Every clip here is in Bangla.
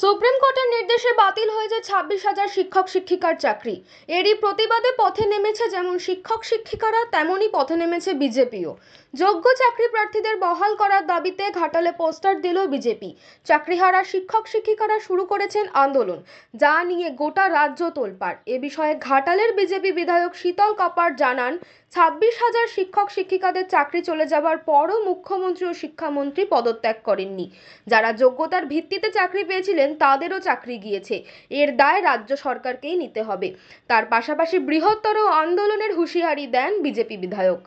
সুপ্রিম কোর্টের নির্দেশে বাতিল হয়েছে 26,000 শিক্ষক শিক্ষিকার চাকরি। এরই প্রতিবাদে পথে নেমেছে যেমন শিক্ষক শিক্ষিকারা, তেমনই পথে নেমেছে বিজেপিও। যোগ্য চাকরি প্রার্থীদের বহাল করার দাবিতে ঘাটালে পোস্টার দিল বিজেপি। চাকরিহারা শিক্ষক শিক্ষিকারা শুরু করেছেন আন্দোলন, যা নিয়ে গোটা রাজ্য তোলপাড়। এ বিষয়ে ঘাটালের বিজেপি বিধায়ক শীতল কপাট জানান, 26,000 শিক্ষক শিক্ষিকাদের চাকরি চলে যাওয়ার পরও মুখ্যমন্ত্রী ও শিক্ষামন্ত্রী পদত্যাগ করেননি। যারা যোগ্যতার ভিত্তিতে চাকরি পেয়েছিলেন তাদেরও চাকরি গিয়েছে, এর দায় রাজ্য সরকারকেই নিতে হবে। তার পাশাপাশি বৃহত্তর আন্দোলনের হুঁশিয়ারি দেন বিজেপি বিধায়ক।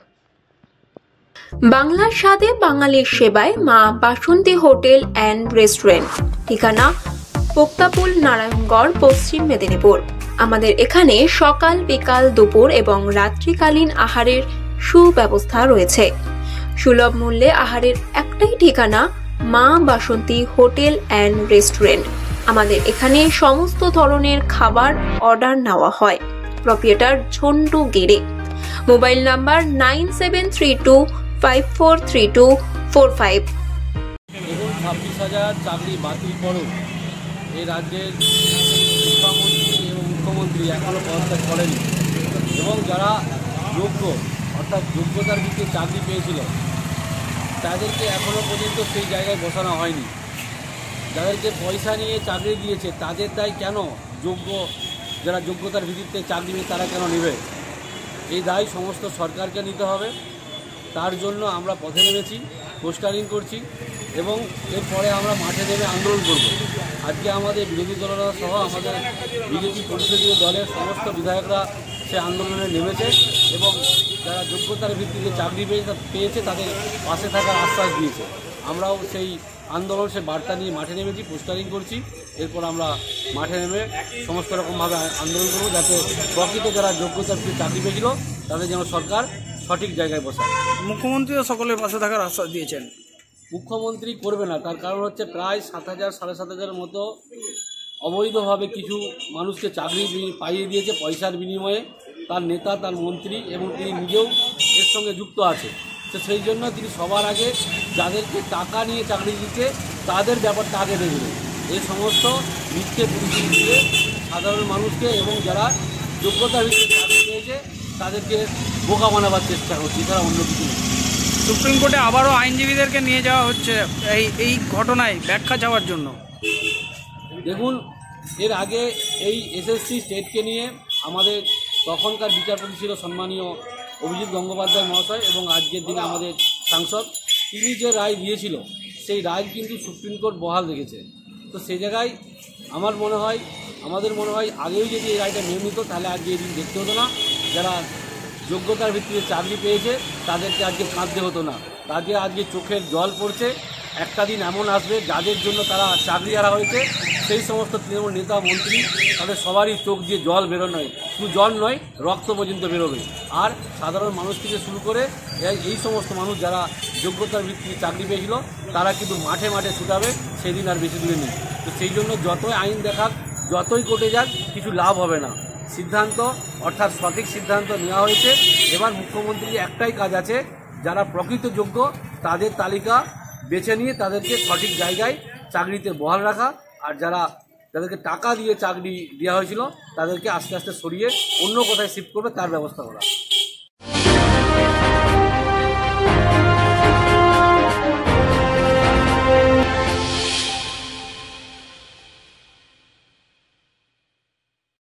বাংলার স্বাদে বাঙালির সেবায় মা বাসন্তী হোটেল অ্যান্ড রেস্টুরেন্ট, ঠিকানা পোক্তাপুল, নারায়ণগড়, পশ্চিম মেদিনীপুর। আমাদের এখানে সকাল, বিকাল, দুপুর এবং রাত্রিকালীন আহারের সুব্যবস্থা রয়েছে। সুলভ মূল্যে আহারের একটাই ঠিকানা, মা বাসন্তী হোটেল অ্যান্ড রেস্টুরেন্ট। আমাদের এখানে সমস্ত ধরনের খাবার অর্ডার নেওয়া হয়। Proprietor Jhantu Gere. Mobile number 9732543245। দেখুন, 26,000 চাকরি বাতিল করো এই রাজ্যের শিক্ষামন্ত্রী এবং মুখ্যমন্ত্রী এখনও পদত্যাগ করেনি, এবং যারা যোগ্য অর্থাৎ যোগ্যতার ভিত্তিতে চাকরি পেয়েছিল তাদেরকে এখনও পর্যন্ত সেই জায়গায় বসানো হয়নি। যাদেরকে পয়সা নিয়ে চাকরি দিয়েছে তাদের দায় কেন যারা যোগ্যতার ভিত্তিতে চাকরি নেবে তারা কেন নেবে? এই দায় সমস্ত সরকারকে নিতে হবে। তার জন্য আমরা পথে নেমেছি, পোস্টারিং করছি এবং এরপরে আমরা মাঠে নেমে আন্দোলন করব। আজকে আমাদের বিরোধী দলরা সহ আমাদের বিজেপি পরিষদীয় দলের সমস্ত বিধায়করা সে আন্দোলনে নেমেছে এবং যারা যোগ্যতার ভিত্তিতে চাকরি পেয়েছে তাদের পাশে থাকার আশ্বাস দিয়েছে। আমরাও সেই আন্দোলন, সে বার্তা নিয়ে মাঠে নেমেছি, পোস্টারিং করছি। এরপর আমরা মাঠে নেমে সমস্ত রকমভাবে আন্দোলন করব, যাতে প্রকৃত যারা যোগ্যতার ভিত্তিতে চাকরি পেয়েছিল তাদের যেন সরকার সঠিক জায়গায় বসায়। মুখ্যমন্ত্রীও সকলের পাশে থাকার আশ্বাস দিয়েছেন। মুখ্যমন্ত্রী করবে না, তার কারণ হচ্ছে প্রায় 7,000 7,500 মতো অবৈধভাবে কিছু মানুষকে চাকরি পাইয়ে দিয়েছে পয়সার বিনিময়ে। তার নেতা, তার মন্ত্রী এবং তিনি নিজেও এর সঙ্গে যুক্ত আছে। তো সেই জন্য তিনি সবার আগে যাদেরকে টাকা নিয়ে চাকরি দিচ্ছে তাদের ব্যাপারটা আগে দেখবেন। এই সমস্ত মিথ্যে পরিচিতি দিয়ে সাধারণ মানুষকে এবং যারা যোগ্যতার ভিত্তিতে চাকরি পেয়েছে তাদেরকে বোকা বানাবার চেষ্টা করছে, এছাড়া অন্য কিছু নেই। সুপ্রিম কোর্টে আবারও আইনজীবীদেরকে নিয়ে যাওয়া হচ্ছে এই ঘটনায় ব্যাখ্যা চাওয়ার জন্য। দেখুন, এর আগে এই এসএসসি স্টেটকে নিয়ে আমাদের তখনকার বিচারপতি ছিল সম্মানীয় অভিজিৎ গঙ্গোপাধ্যায় মহাশয়, এবং আজকের দিনে আমাদের সাংসদ, তিনি যে রায় দিয়েছিল সেই রায় কিন্তু সুপ্রিম কোর্ট বহাল রেখেছে। তো সেই জায়গায় আমাদের মনে হয় আগেও যদি এই রায়টা মেনে নিত তাহলে আজকে এই দিন দেখতে হতো না। যারা যোগ্যতার ভিত্তিতে চাকরি পেয়েছে তাদেরকে আজকে কাঁদতে হতো না। তাদের আজকে চোখের জল পড়ছে। একটা দিন এমন আসবে যাদের জন্য তারা চাকরি হারা হয়েছে, সেই সমস্ত তৃণমূল নেতা মন্ত্রী তাদের সবারই চোখ দিয়ে জল বেরোনোয়, শুধু জল নয় রক্ত পর্যন্ত বেরোবে। আর সাধারণ মানুষ থেকে শুরু করে এই সমস্ত মানুষ যারা যোগ্যতার ভিত্তিতে চাকরি পেয়েছিল তারা কিন্তু মাঠে মাঠে ছুটাবে, সেদিন আর বেশি দূরে নেই। তো সেই জন্য যতই আইন দেখাক, যতই কোর্টে যাক, কিছু লাভ হবে না। সিদ্ধান্ত অর্থাৎ সঠিক সিদ্ধান্ত নেওয়া হয়েছে। এবার মুখ্যমন্ত্রীর একটাই কাজ আছে, যারা প্রকৃত যোগ্য তাদের তালিকা বেছে নিয়ে তাদেরকে সঠিক জায়গায় চাকরিতে বহাল রাখা, আর যাদেরকে টাকা দিয়ে চাকরি দেওয়া হয়েছিল তাদেরকে আস্তে আস্তে সরিয়ে অন্য কোথায় শিফট করবে তার ব্যবস্থা করা।